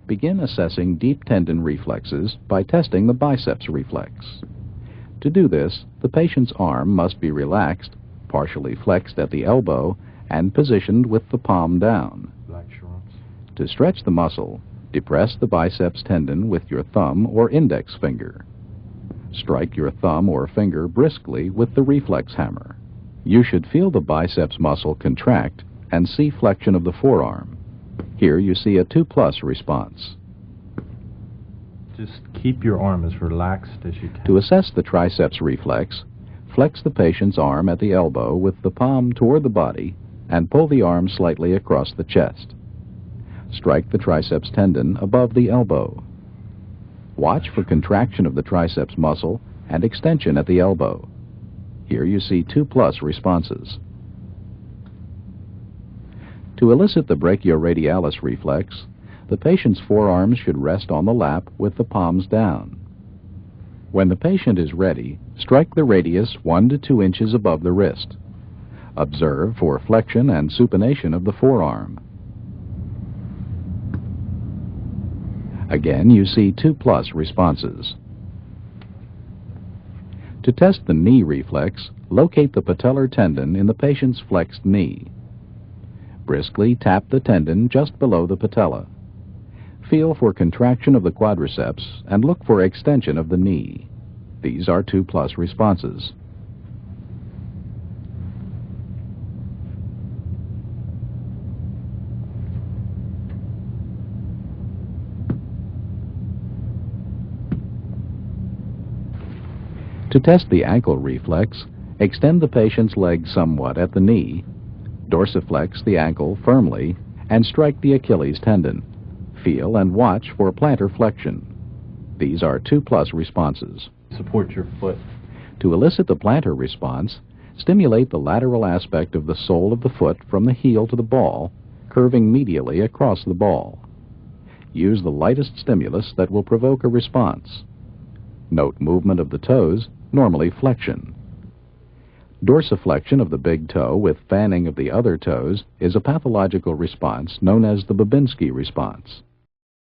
Begin assessing deep tendon reflexes by testing the biceps reflex. To do this, the patient's arm must be relaxed, partially flexed at the elbow, and positioned with the palm down. To stretch the muscle, depress the biceps tendon with your thumb or index finger. Strike your thumb or finger briskly with the reflex hammer. You should feel the biceps muscle contract and see flexion of the forearm. Here you see a 2+ response. Just keep your arm as relaxed as you can. To assess the triceps reflex, flex the patient's arm at the elbow with the palm toward the body and pull the arm slightly across the chest. Strike the triceps tendon above the elbow. Watch for contraction of the triceps muscle and extension at the elbow. Here you see 2+ responses. To elicit the brachioradialis reflex, the patient's forearms should rest on the lap with the palms down. When the patient is ready, strike the radius 1 to 2 inches above the wrist. Observe for flexion and supination of the forearm. Again, you see 2+ responses. To test the knee reflex, locate the patellar tendon in the patient's flexed knee. Briskly tap the tendon just below the patella. Feel for contraction of the quadriceps and look for extension of the knee. These are 2+ responses. To test the ankle reflex, extend the patient's leg somewhat at the knee, dorsiflex the ankle firmly, and strike the Achilles tendon. Feel and watch for plantar flexion. These are 2+ responses. Support your foot. To elicit the plantar response, stimulate the lateral aspect of the sole of the foot from the heel to the ball, curving medially across the ball. Use the lightest stimulus that will provoke a response. Note movement of the toes, normally flexion. Dorsiflexion of the big toe with fanning of the other toes is a pathological response known as the Babinski response.